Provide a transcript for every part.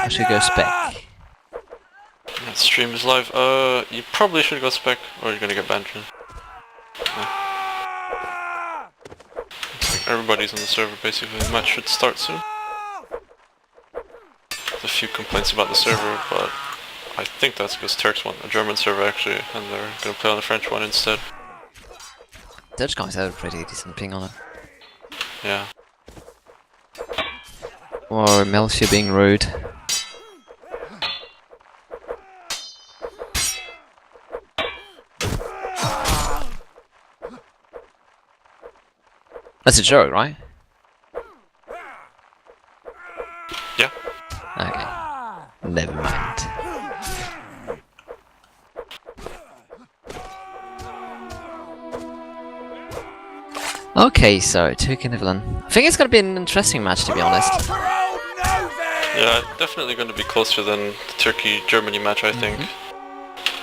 I should go spec. That stream is live. You probably should go spec, or you're gonna get banned. Yeah. Everybody's on the server basically. The match should start soon. There's a few complaints about the server, but I think that's because Turks want a German server actually, and they're gonna play on the French one instead. Dutch guys have a pretty decent ping on it. Yeah. Or Melcia being rude. That's a joke, right? Yeah. Okay. Never mind. Okay, so Turkey and Netherlands. I think it's gonna be an interesting match, to be honest. Yeah, definitely going to be closer than the Turkey-Germany match, I think.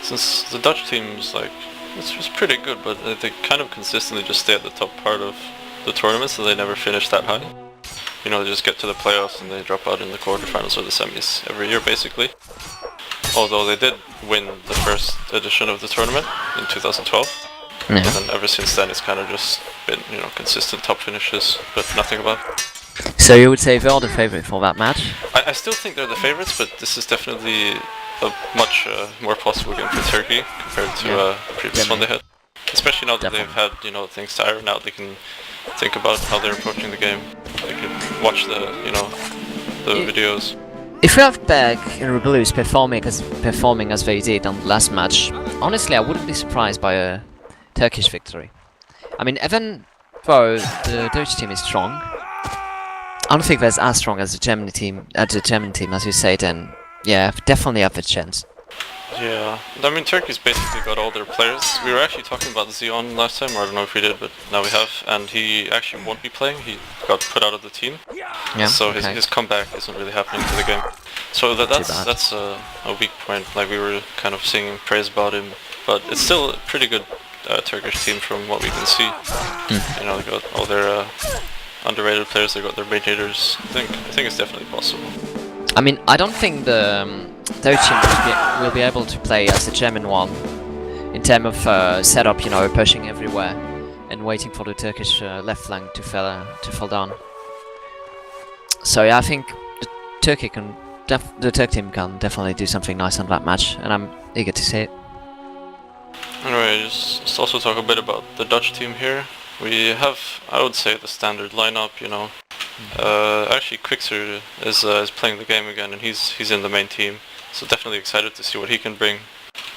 Since the Dutch team's like, it's just pretty good, but they kind of consistently just stay at the top part of the tournament, so they never finish that high. You know, they just get to the playoffs and they drop out in the quarterfinals or the semis every year, basically. Although they did win the first edition of the tournament in 2012. Yeah. And then ever since then it's kind of just been, you know, consistent top finishes, but nothing above. So you would say they're the favourite for that match? I still think they're the favourites, but this is definitely a much more possible game for Turkey compared to the previous one they had. Especially now that they've had, you know, things to iron out, they can think about how they're approaching the game. They can watch the, you know, the videos. If we have Berg and Blues performing as they did on the last match, honestly I wouldn't be surprised by a Turkish victory. I mean, even though the Dutch team is strong, I don't think they're as strong as the German team, as you say. Then, yeah, definitely have a chance. Yeah, I mean, Turkey's basically got all their players. We were actually talking about Zion last time, or I don't know if we did, but now we have. And he actually won't be playing. He got put out of the team. Yeah. So his comeback isn't really happening to the game. So that's a weak point. Like we were kind of singing praise about him, but it's still a pretty good Turkish team from what we can see. You know, they got all their underrated players. They got their main hitters. I think it's definitely possible. I mean, I don't think the Dutch team will be able to play as the German one in terms of setup. You know, pushing everywhere and waiting for the Turkish left flank to fall down. So yeah, I think the Turk team can definitely do something nice on that match, and I'm eager to see it. Anyway, just also talk a bit about the Dutch team here. We have, I would say, the standard lineup, you know. Actually, Quixer is playing the game again, and he's in the main team. So definitely excited to see what he can bring.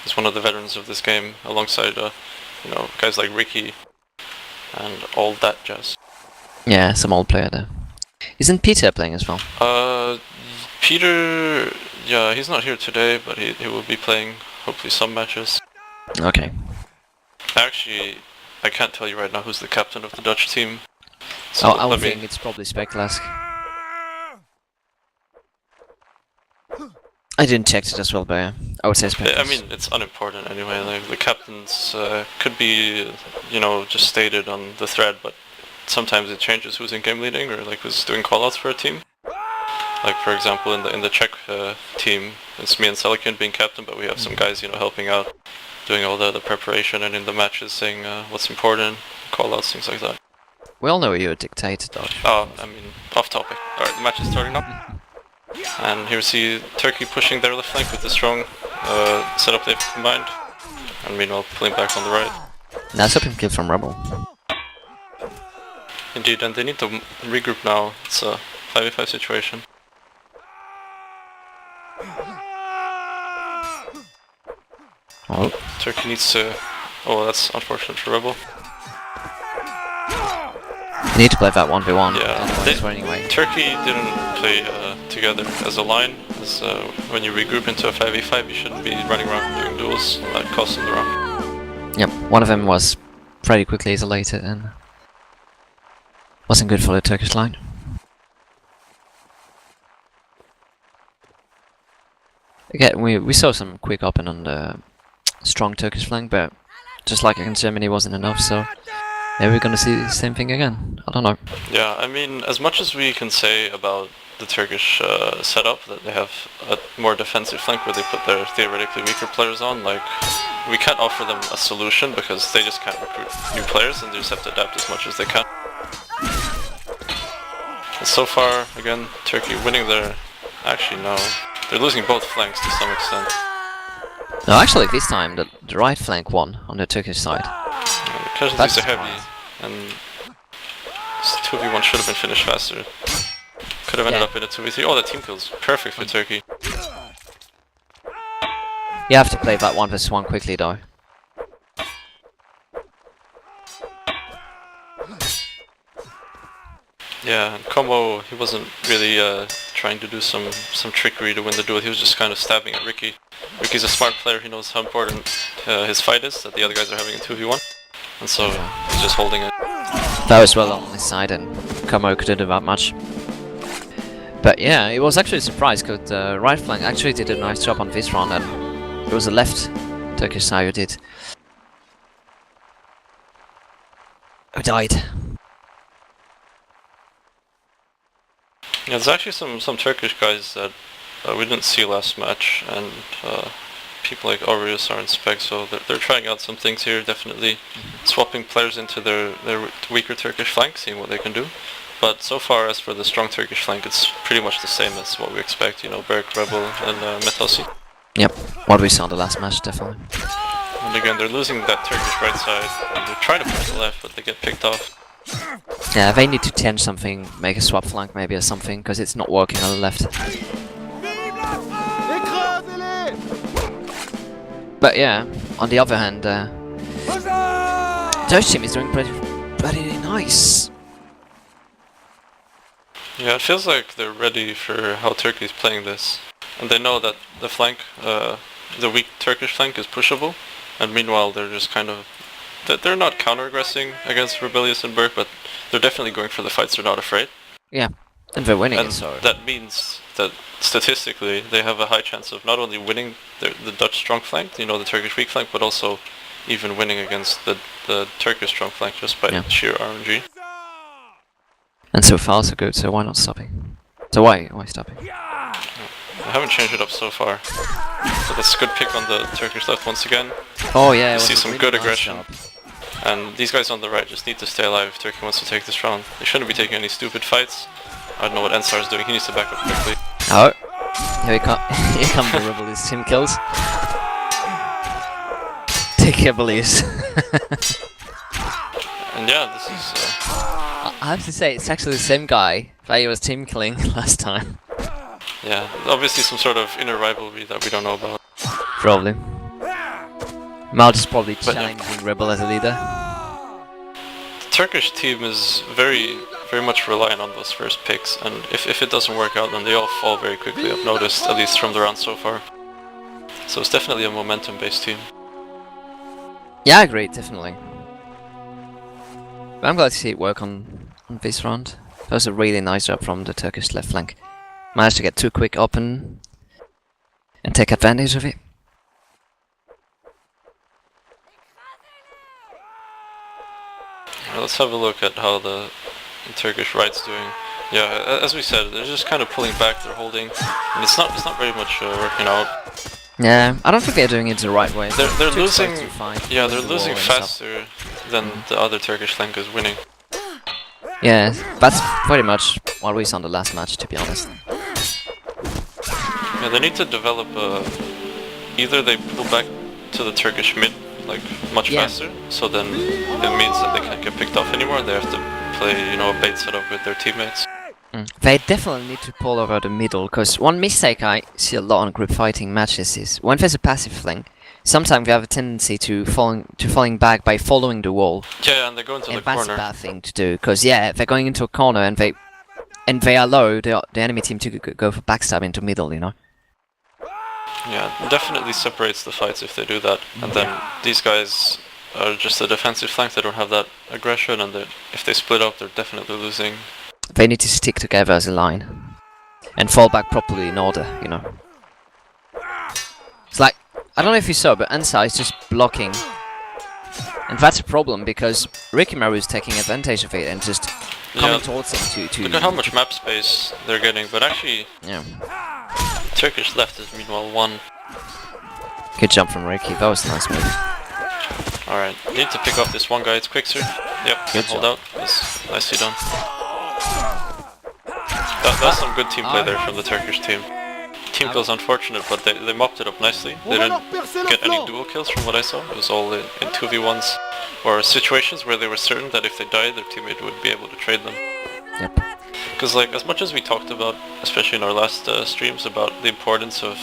He's one of the veterans of this game, alongside, you know, guys like Ricky and all that jazz. Yeah, some old player there. Isn't Peter playing as well? Peter, yeah, he's not here today, but he will be playing hopefully some matches. Okay. Actually, I can't tell you right now who's the captain of the Dutch team. So I would think it's probably Speklas. I didn't check it as well, but yeah, I would say Speklas. I mean, it's unimportant anyway. Like the captains could be, you know, just stated on the thread, but sometimes it changes who's in game leading or like who's doing callouts for a team. Like for example, in the Czech team, it's me and Selikin being captain, but we have some guys, you know, helping out, doing all the preparation, and in the matches saying what's important, call-outs, things like that. We all know you're a dictator, Dodge. Oh, I mean, off topic. Alright, the match is starting up. And here we see Turkey pushing their left flank with the strong setup they've combined. And meanwhile, pulling back on the right. Nice open kill from Rebel. Indeed, and they need to regroup now. It's a 5v5 situation. Oh. Turkey needs to... Oh, that's unfortunate for Rebel. You need to play that 1v1. Yeah, anyway. Turkey didn't play together as a line. As, when you regroup into a 5v5, you shouldn't be running around doing duels. That costs in the round. Yep, one of them was pretty quickly isolated and wasn't good for the Turkish line. Again, we saw some quick open on the strong Turkish flank, but just like against Germany wasn't enough, so maybe we're gonna see the same thing again. I don't know. Yeah, I mean, as much as we can say about the Turkish setup, that they have a more defensive flank where they put their theoretically weaker players on. Like, we can't offer them a solution because they just can't recruit new players and they just have to adapt as much as they can. And so far, again, Turkey winning their... Actually, no. They're losing both flanks to some extent. No, actually, this time the right flank won on the Turkish side. Yeah, the casualties are heavy, and 2v1 should have been finished faster. Could have ended up in a 2v3. Oh, that team kills. Perfect for Turkey. You have to play that 1 vs 1 quickly, though. Yeah, and Como, he wasn't really trying to do some trickery to win the duel. He was just kind of stabbing at Ricky. Ricky's a smart player. He knows how important his fight is, that the other guys are having a 2v1. And so he's just holding it. That was well on his side, and Como couldn't do that much. But yeah, it was actually a surprise because the right flank actually did a nice job on this round, and it was the left Turkish side who did. Who died. Yeah, there's actually some Turkish guys that we didn't see last match, and people like Aureus are in spec, so they're trying out some things here, definitely swapping players into their weaker Turkish flank, seeing what they can do. But so far, as for the strong Turkish flank, it's pretty much the same as what we expect, you know, Berk, Rebel, and Metasi. Yep, what we saw in the last match, definitely. And again, they're losing that Turkish right side, and they're trying to push the left, but they get picked off. Yeah, they need to change something, make a swap flank maybe or something, because it's not working on the left. But yeah, on the other hand, Dutch team is doing pretty nice. Yeah, it feels like they're ready for how Turkey's playing this. And they know that the flank, the weak Turkish flank is pushable, and meanwhile they're just kind of... They're not counter-aggressing against Rebellious and Berk, but they're definitely going for the fights, they're not afraid. Yeah, and they're winning and it, so... that means that statistically they have a high chance of not only winning the Dutch strong flank, you know, the Turkish weak flank, but also even winning against the Turkish strong flank just by sheer RNG. And so far so good, so why not stopping? So why stopping? I haven't changed it up so far. So that's a good pick on the Turkish left once again. Oh yeah, you see some good aggression. And these guys on the right just need to stay alive if Turkey wants to take this round. They shouldn't be taking any stupid fights. I don't know what Ensar is doing, he needs to back up quickly. Oh, here come the Rebellious team kills. Take care, Rebellious. And yeah, this is... I have to say, it's actually the same guy that he was team killing last time. Yeah, obviously some sort of inner rivalry that we don't know about. Probably. Mal is probably challenging Rebel as a leader. The Turkish team is very much reliant on those first picks, and if it doesn't work out, then they all fall very quickly, I've noticed, at least from the round so far. So it's definitely a momentum-based team. Yeah, I agree, definitely. But I'm glad to see it work on this round. That was a really nice job from the Turkish left flank. Managed to get too quick open and take advantage of it. Let's have a look at how the Turkish right's doing. Yeah, as we said, they're just kind of pulling back, they're holding, and it's not very much working out. Yeah, I don't think they're doing it the right way. They're losing. Yeah, they're losing faster than the other Turkish flank is winning. Yeah, that's pretty much what we saw in the last match, to be honest. Yeah, they need to develop either they pull back to the Turkish mid like much faster, so then it means that they can't get picked off anymore. They have to play, you know, a bait setup with their teammates. They definitely need to pull over the middle, because one mistake I see a lot on group fighting matches is when there's a passive flank, sometimes we have a tendency to falling back by following the wall. Yeah, and they go into the corner. That's a bad thing to do, because yeah, they're going into a corner and they allow the enemy team to go for backstab into middle, you know. Yeah, it definitely separates the fights if they do that, and then these guys are just a defensive flank. They don't have that aggression, and if they split up, they're definitely losing. They need to stick together as a line and fall back properly in order, you know. It's like, I don't know if you saw, but Ansa is just blocking. And that's a problem because Rikimaru is taking advantage of it and just coming towards him to... Look at how much map space they're getting, but actually... Yeah. Turkish left is meanwhile 1. Good jump from Ricky, that was a nice move. Alright, need to pick off this one guy, it's quick sir. Yep, good hold out. That's nicely done. That's some good team play there from the Turkish team. Team kills unfortunate, but they mopped it up nicely. They didn't get any dual kills from what I saw. It was all in 2v1s or situations where they were certain that if they died, their teammate would be able to trade them. Yep. Because like, as much as we talked about, especially in our last streams, about the importance of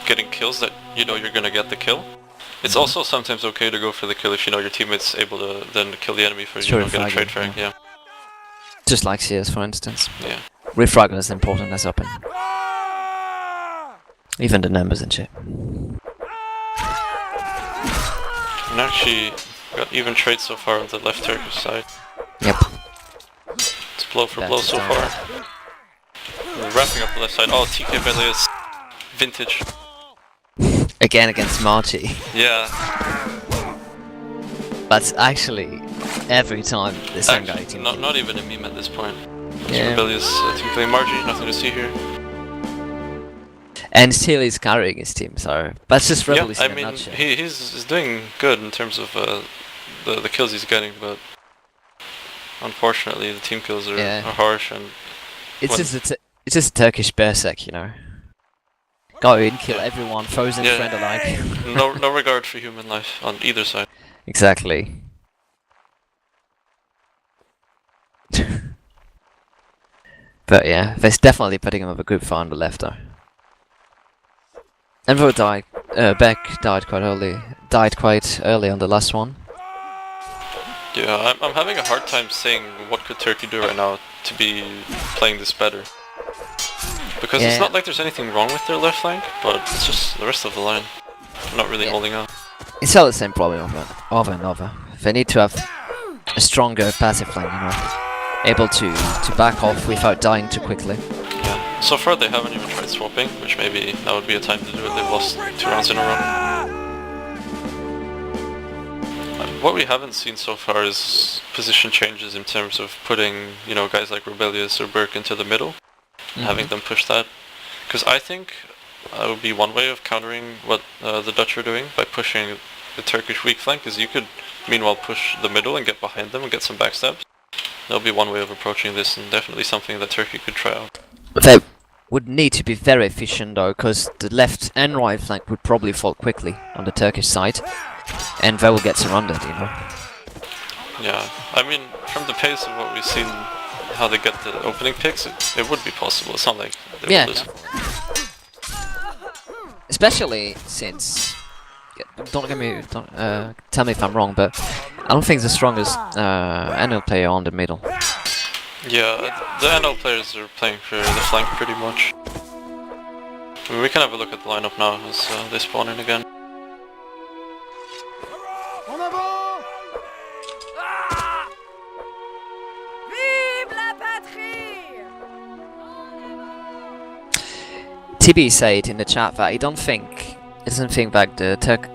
getting kills that you know you're gonna get the kill, it's also sometimes okay to go for the kill if you know your teammate's able to then kill the enemy for you, get a trade frag, yeah. Just like CS, for instance. Yeah. Refrag is important as open. Even the numbers and shit. And actually, got even trades so far on the left Turkish side. Yep. It's blow for blow so far. We're wrapping up the left side. Oh, TK Belias. Vintage. Again against Marchi. Yeah. That's actually every time the same guy team. Not even a meme at this point. Yeah. Rebellious team playing Margie, nothing to see here. And still he's carrying his team, so that's just Rebellious in a nutshell. He's doing good in terms of the kills he's getting, but unfortunately the team kills are harsh and it's just a Turkish berserk, you know. Go in, kill everyone, frozen friend alike. no regard for human life on either side. Exactly. But yeah, they're definitely putting him up a good fight on the left though. Envo died, Beck died quite early on the last one. Yeah, I'm having a hard time saying what could Turkey do right now to be playing this better. Because it's not like there's anything wrong with their left flank, but it's just the rest of the line not really holding up. It's all the same problem over and over. They need to have a stronger passive flank, you know, able to back off without dying too quickly. Yeah, so far they haven't even tried swapping, which maybe that would be a time to do it. They've lost 2 rounds in a row. What we haven't seen so far is position changes in terms of putting, you know, guys like Rebellious or Burke into the middle. Having them push that, because I think that would be one way of countering what the Dutch are doing by pushing the Turkish weak flank, is you could meanwhile push the middle and get behind them and get some backstabs. That'll be one way of approaching this, and definitely something that Turkey could try out. They would need to be very efficient though, because the left and right flank would probably fall quickly on the Turkish side, and they will get surrounded, you know. Yeah, I mean, from the pace of what we've seen, how they get the opening picks, it would be possible. It's not like they would lose. Especially since, tell me if I'm wrong, but I don't think the strongest NL player on the middle. Yeah, the NL players are playing for the flank pretty much. I mean, we can have a look at the lineup now as they spawn in again. TB said in the chat that he doesn't think that the Turk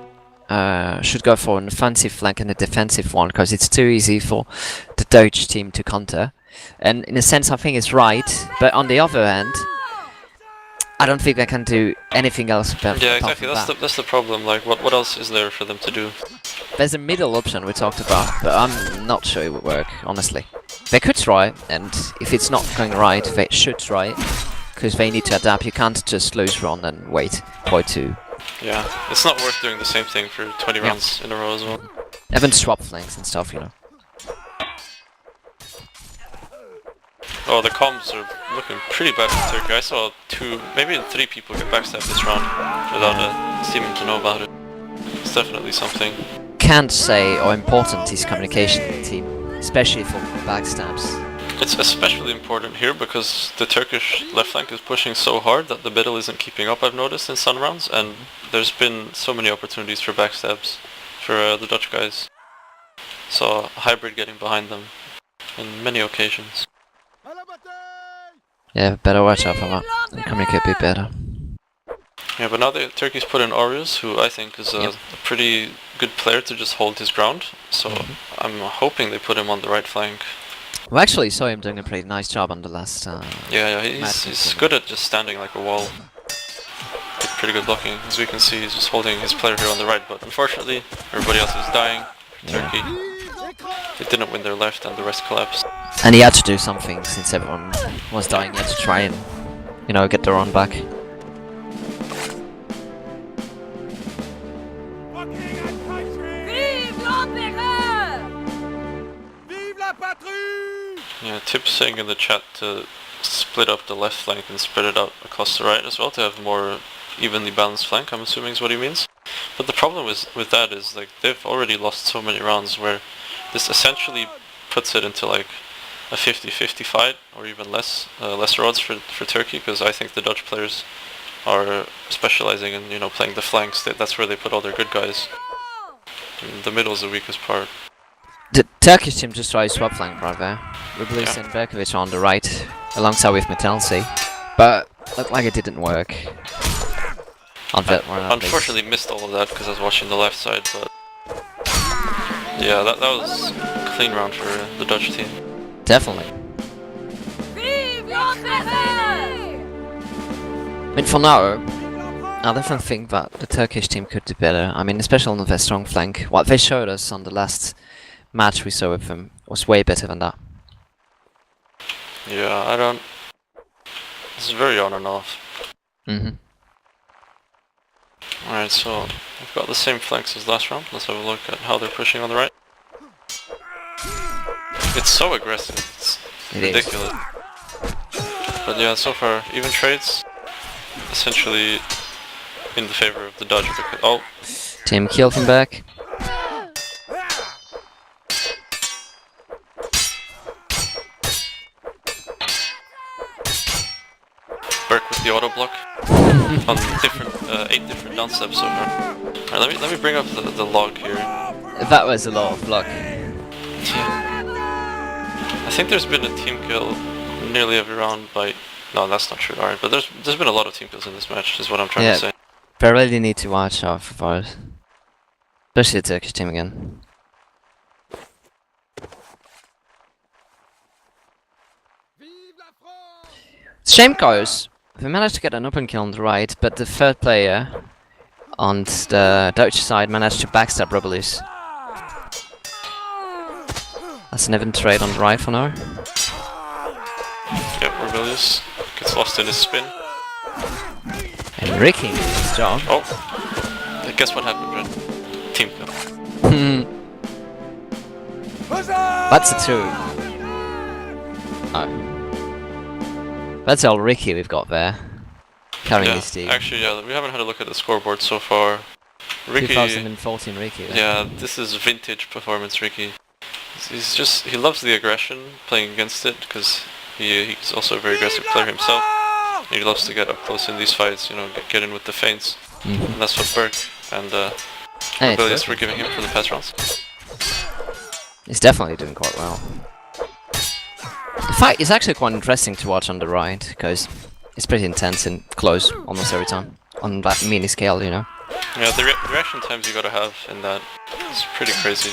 should go for an offensive flank and a defensive one because it's too easy for the Dutch team to counter. And in a sense, I think it's right. But on the other hand, I don't think they can do anything else. Yeah, exactly. That's the problem. Like, what else is there for them to do? There's a middle option we talked about, but I'm not sure it would work. Honestly, they could try, and if it's not going right, they should try it. Because they need to adapt. You can't just lose run and wait for 2. Yeah, it's not worth doing the same thing for 20 rounds in a row as well. Even swap flanks and stuff, you know. Oh, the comms are looking pretty bad for Turkey. I saw 2, maybe 3 people get backstabbed this round without seeming to know about it. It's definitely something. Can't say how important is communication in the team, especially for backstabs. It's especially important here because the Turkish left flank is pushing so hard that the middle isn't keeping up, I've noticed, in some rounds, and there's been so many opportunities for backstabs for the Dutch guys. Saw Hybrid getting behind them on many occasions. Yeah, better watch out for that and communicate a bit better. Yeah, but now Turkey's put in Orius, who I think is a pretty good player to just hold his ground, so I'm hoping they put him on the right flank. We actually saw him doing a pretty nice job on the last. Yeah, he's good at just standing like a wall. Pretty good blocking. As we can see, he's just holding his player here on the right, but unfortunately, everybody else is dying. Turkey. They didn't win their left, and the rest collapsed. And he had to do something since everyone was dying. He had to try and, you know, get their own back. Yeah, Tip's saying in the chat to split up the left flank and spread it out across the right as well to have more evenly balanced flank, I'm assuming is what he means. But the problem with that is like they've already lost so many rounds where this essentially puts it into like a 50-50 fight or even lesser odds for Turkey, because I think the Dutch players are specializing in, you know, playing the flanks. That's where they put all their good guys. And the middle is the weakest part. The Turkish team just tried to swap flank right there. Rublis and Berkovic on the right, alongside with Metelsi, but looked like it didn't work. Unfortunately missed all of that because I was watching the left side, but yeah, that was a clean round for the Dutch team. Definitely. I mean, for now, I definitely think that the Turkish team could do better. I mean, especially on their strong flank. What they showed us on the last match we saw with them was way better than that. Yeah, it's very on and off. Alright, so we've got the same flanks as last round. Let's have a look at how they're pushing on the right. It's so aggressive, it's ridiculous. But yeah, so far, even trades, essentially in the favor of the Dutch. Oh! Team killed him back. Burke with the auto block on different 8 different down steps so far. Alright, let me bring up the log here. That was a lot of block. Yeah. I think there's been a team kill nearly every round by... No, that's not true, alright, but there's been a lot of team kills in this match, is what I'm trying to say. They really need to watch out for it. Especially the Turkish team again. Shame goes, we managed to get an open kill on the right, but the third player on the Dutch side managed to backstab Rublis. That's an even trade on the right for now. Yep, Rublis gets lost in his spin. And Ricky did his job. Oh! Guess what happened, Red? Team kill. That's a 2. Oh. That's all Ricky we've got there. Carrying this team. Actually, yeah, we haven't had a look at the scoreboard so far. Ricky... 2014 Ricky. Yeah, this is vintage performance Ricky. He loves the aggression, playing against it, because he's also a very aggressive player himself. And he loves to get up close in these fights, you know, get in with the feints. And that's what Burke and Rebellious were giving him for the past rounds. He's definitely doing quite well. The fight is actually quite interesting to watch on the right, because it's pretty intense and close almost every time. On that mini scale, you know. Yeah, the reaction times you gotta have in that is pretty crazy.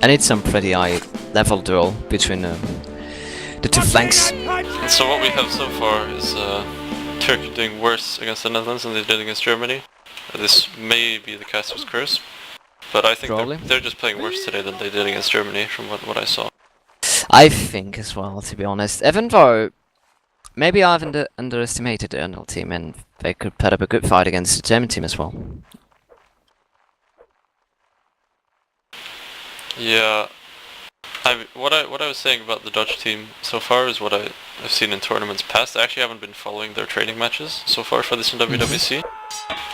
And it's some pretty high level duel between the two flanks. And so what we have so far is Turkey doing worse against the Netherlands than they did against Germany. This may be the caster's curse, but I think they're just playing worse today than they did against Germany from what I saw. I think as well, to be honest. Even though maybe I've underestimated the NL team and they could put up a good fight against the German team as well. Yeah, what I was saying about the Dutch team so far is what I've seen in tournaments past. I actually haven't been following their training matches so far for this NWWC,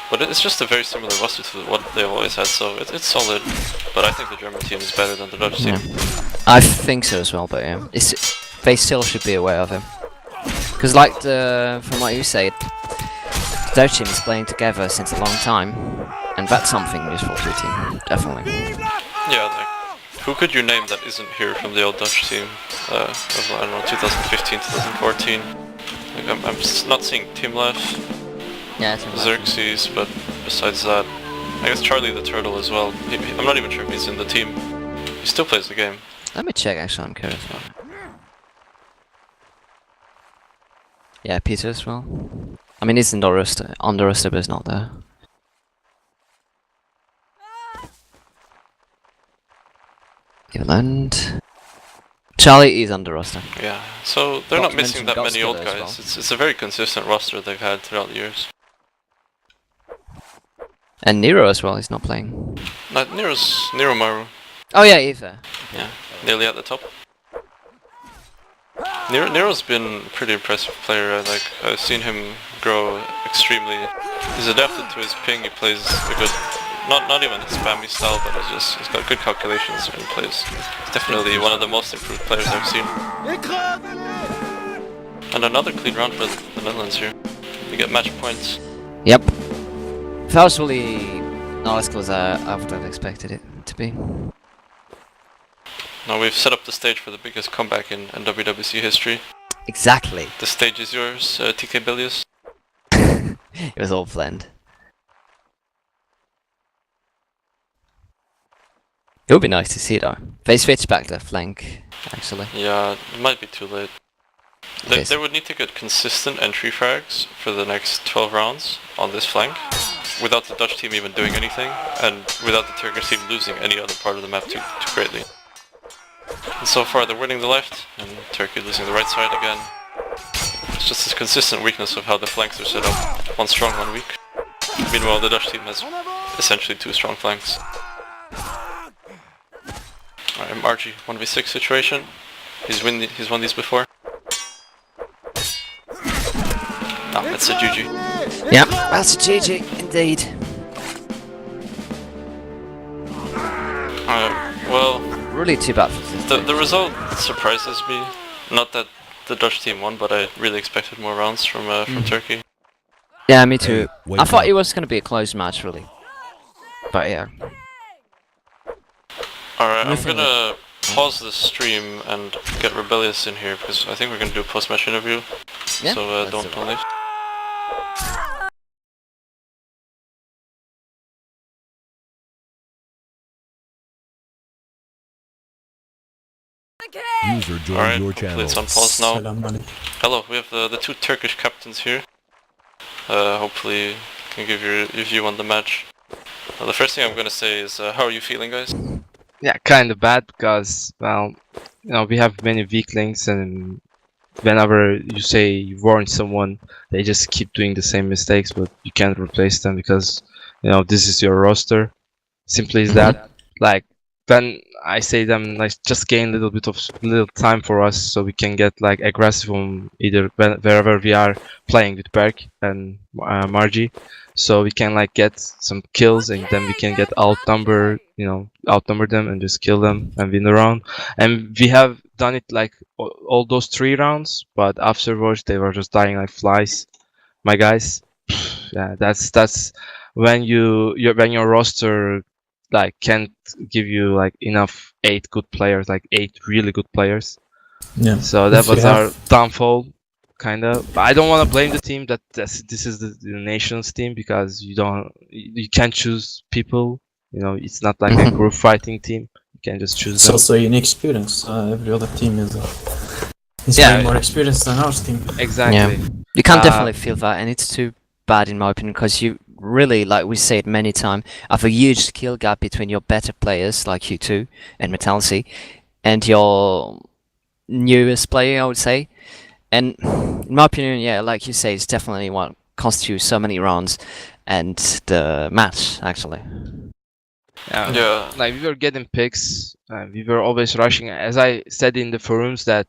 but it's just a very similar roster to what they've always had, so it's solid. But I think the German team is better than the Dutch team. I think so as well, but yeah, they still should be aware of him. Because like from what you said, the Dutch team is playing together since a long time, and that's something useful to the team, definitely. Yeah, like, who could you name that isn't here from the old Dutch team of, I don't know, 2015, 2014? Like, I'm not seeing Timlef, Xerxes, but besides that, I guess Charlie the Turtle as well. I'm not even sure if he's in the team. He still plays the game. Let me check, actually, I'm curious about it. Yeah, Peter as well. I mean, he's on the roster, but he's not there. Eveland. Charlie is on the roster. Yeah, so they're not missing that many old guys. Well. It's a very consistent roster they've had throughout the years. And Nero as well, he's not playing. Nero Maru. Oh yeah, Eva. Yeah, nearly at the top. Nero's been a pretty impressive player. I've seen him grow extremely. He's adapted to his ping. He plays a good, not even a spammy style, but he's got good calculations and plays. He's definitely one of the most improved players I've seen. And another clean round for the Netherlands here. We get match points. Yep. That was really not as close as I would have expected it to be. Now we've set up the stage for the biggest comeback in NWWC history. Exactly. The stage is yours, TK Bilius. It was all planned. It would be nice to see though. They switch back their flank, actually. Yeah, it might be too late. They would need to get consistent entry frags for the next 12 rounds on this flank, without the Dutch team even doing anything, and without the Turkish team losing any other part of the map too greatly. And so far they're winning the left, and Turkey losing the right side again. It's just this consistent weakness of how the flanks are set up. One strong, one weak. Meanwhile the Dutch team has essentially two strong flanks. Alright, Margie, 1v6 situation. He's won these before. Ah, that's a GG. Yeah, that's a GG, indeed. Well... Really too bad for the result surprises me. Not that the Dutch team won, but I really expected more rounds from Turkey. Yeah, me too. I thought it was going to be a close match, really. But yeah. Alright, I'm gonna pause the stream and get Rebellious in here, because I think we're gonna do a post-match interview. Yeah, so don't leave. User joined your channel. It's on pause now. Hello, we have the two Turkish captains here. Hopefully you can give your view on the match. The first thing I'm gonna say is, how are you feeling, guys? Yeah, kind of bad because, well, you know, we have many weaklings, and whenever you say you warn someone, they just keep doing the same mistakes, but you can't replace them because, you know, this is your roster. Simply as that. Like, then I say them, like, just gain a little time for us so we can get like aggressive on either wherever we are playing with Berk and Margie, so we can like get some kills, and then we can get outnumber them and just kill them and win the round. And we have done it like all those 3 rounds, but afterwards they were just dying like flies, my guys. Yeah, that's when your roster like can't give you like enough 8 good players, like 8 really good players. Yeah. So that was our downfall, kind of. But I don't want to blame the team. This is the nation's team, because you can't choose people. You know, it's not like a group fighting team. You can just choose. It's also a unique experience. Every other team is way more experienced than our team. Exactly. Yeah. You can definitely feel that, and it's too bad in my opinion, because you really, like we said many times, have a huge skill gap between your better players like you two and Metallicy and your newest player, I would say. And in my opinion, yeah, like you say, it's definitely what constitutes so many rounds and the match, actually. Yeah. Like, we were getting picks, we were always rushing. As I said in the forums, that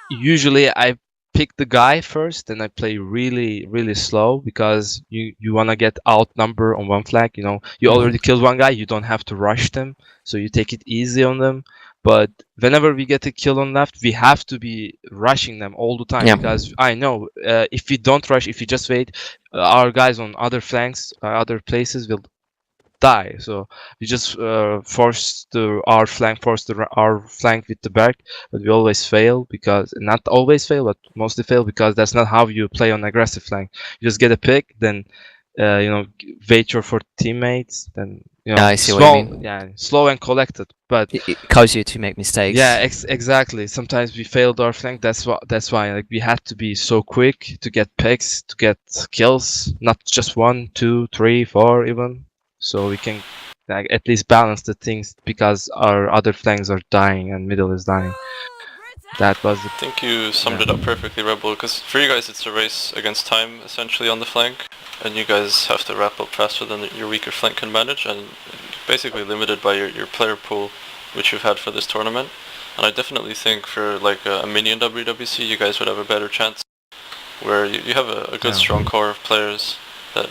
usually I pick the guy first and I play really slow, because you want to get outnumber on one flank. You know, you already killed one guy, you don't have to rush them, so you take it easy on them. But whenever we get a kill on left, we have to be rushing them all the time, because I know if we don't rush, if we just wait, our guys on other flanks, other places will die. So we just force our flank with the back, but we always fail, because not always fail, but mostly fail, because that's not how you play on aggressive flank. You just get a pick, then wait for teammates, then you know, I see slow, what you mean. yeah, slow and collected. But It causes you to make mistakes. yeah, exactly. Sometimes we failed our flank. That's why like we had to be so quick to get picks, to get kills, not just 1, 2, 3, 4 even. So we can like at least balance the things because our other flanks are dying and middle is dying. That was the, I think you summed it up perfectly, Rebel, because for you guys it's a race against time, essentially, on the flank, and you guys have to wrap up faster than your weaker flank can manage, and basically limited by your player pool, which you've had for this tournament. And I definitely think for like a mini NWWC, you guys would have a better chance, where you have a good strong core of players that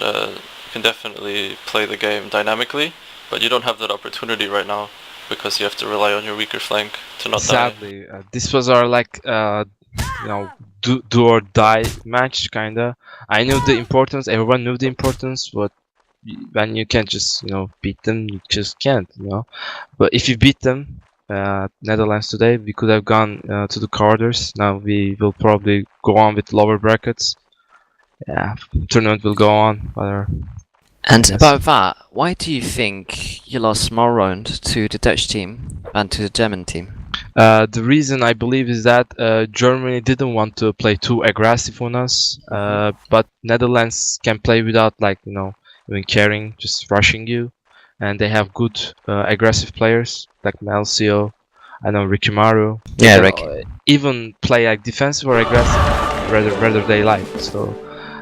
can definitely play the game dynamically, but you don't have that opportunity right now, because you have to rely on your weaker flank to not die. sadly, this was our like you know, do or die match kinda. I knew the importance. Everyone knew the importance, but when you can't just, you know, beat them, you just can't, you know. But if you beat them, Netherlands today, we could have gone to the quarters. Now we will probably go on with lower brackets. Yeah, tournament will go on. Whatever. And Yes. about that, why do you think you lost more round to the Dutch team than to the German team? The reason I believe is that Germany didn't want to play too aggressive on us, but Netherlands can play without, like, you know, even caring, just rushing you, and they have good aggressive players like Melcio, I know Rikimaru. Yeah, They Rick. can, even play like defensive or aggressive, rather they like. So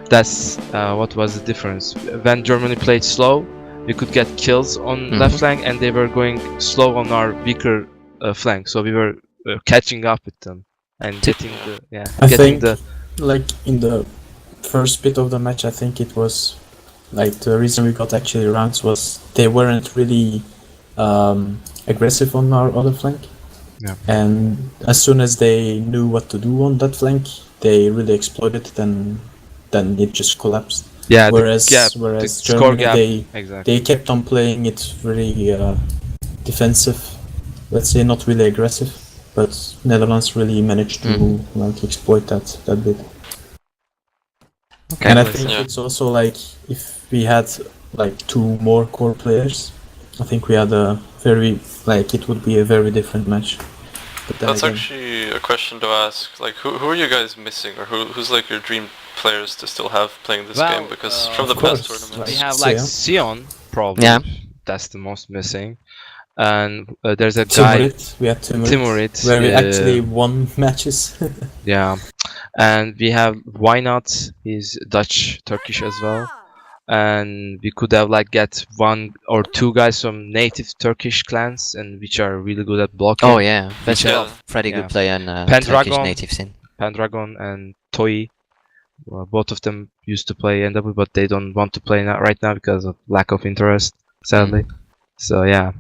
that's what was the difference. When Germany played slow, we could get kills on left flank, and they were going slow on our weaker flank. So we were catching up with them and getting the I getting think, the like, in the first bit of the match, I think it was like the reason we got actually rounds was they weren't really aggressive on our other flank. Yeah. And as soon as they knew what to do on that flank, they really exploited it, and then it just collapsed. yeah. Whereas the score Germany, gap. they Exactly. kept on playing it very defensive, let's say, not really aggressive, but Netherlands really managed to like exploit that bit. Okay. And I think it's also like, if we had like 2 more core players, I think we had a very, like, it would be a very different match. But then That's again, actually a question to ask. Like, who are you guys missing, or who's like your dream players to still have playing this game? Because from the of past course, tournaments, We have like Sion, probably. Yeah. That's the most missing. And there's a guy, Timorit, we had Timorit, Timorit, where we actually won matches. yeah. And we have Why Not? He's Dutch, Turkish as well. And we could have like get 1 or 2 guys from native Turkish clans, and which are really good at blocking. Oh yeah, there's a Yeah. lot of pretty Yeah. good player and Pendragon. Turkish native scene. Pendragon and Toy. Both of them used to play NW, but they don't want to play right now because of lack of interest, sadly. So yeah.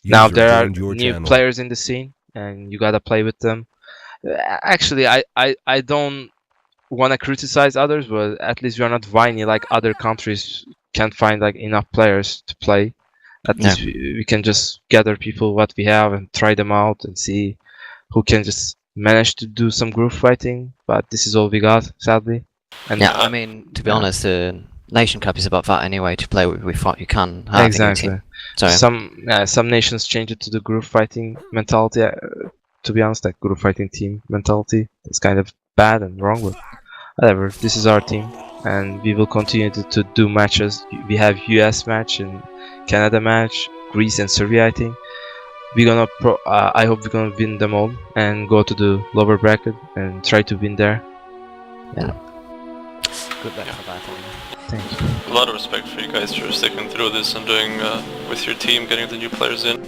Now User there are joined your new channel. players in the scene, and you gotta play with them. Actually, I don't want to criticize others, but at least we are not whiny like other countries can't find like enough players to play. At least we can just gather people what we have and try them out and see who can just manage to do some group fighting. But this is all we got, sadly. And Yeah, I mean, to be honest, the Nation Cup is about that anyway. To play with what you can have in your exactly. team. So Some nations change it to the group fighting mentality. To be honest, like group fighting team mentality is kind of bad and wrong, but whatever. This is our team, and we will continue to do matches. We have US match and Canada match, Greece and Serbia. I think we're gonna. I hope we're gonna win them all and go to the lower bracket and try to win there. Yeah. good luck for that. Thank you. a lot of respect for you guys for sticking through this and doing with your team, getting the new players in.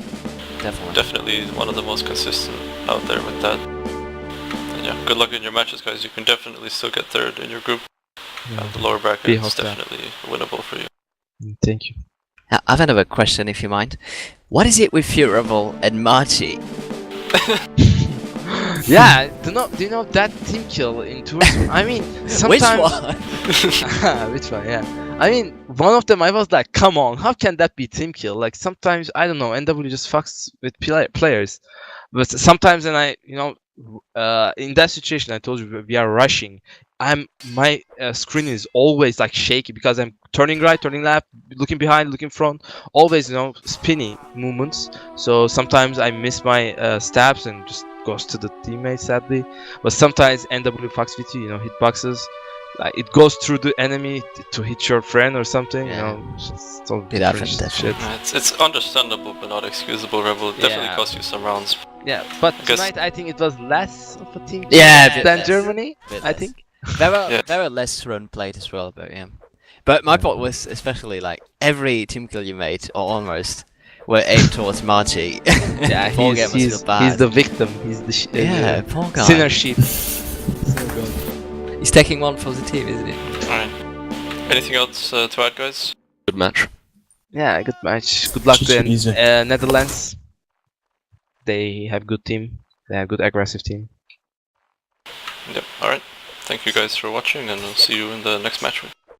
Definitely. Definitely one of the most consistent out there with that. And yeah, good luck in your matches, guys. You can definitely still get third in your group. The lower bracket We is hope that. definitely winnable for you. Thank you. I've another question, if you mind. What is it with Furival and Marchi? Yeah, do you know that team kill in tours? I mean, sometimes. Which one? Which one? Yeah. I mean, one of them I was like, come on, how can that be team kill? Like sometimes I don't know, NW just fucks with players, but sometimes when I, in that situation I told you we are rushing. my screen is always like shaky because I'm turning right, turning left, looking behind, looking front, always spinny movements. So sometimes I miss my stabs and just goes to the teammate, sadly. But sometimes NWWC, hitboxes, like it goes through the enemy to hit your friend or something. It's all different shit. It's understandable but not excusable. Rebel it definitely cost you some rounds. Yeah, but tonight I think it was less of a team than less. Germany. I think there were less run played as well, but yeah. But my point was especially like every team kill you made, or almost, were aimed towards Margie. Yeah, he's the victim. He's the poor guy. Sinner sheep. He's taking one for the team, isn't he? Alright. Anything else to add, guys? Good match. Yeah, good match. Good luck to Netherlands. They have good team. They have good aggressive team. Yep. Alright. Thank you guys for watching, and we'll see you in the next match.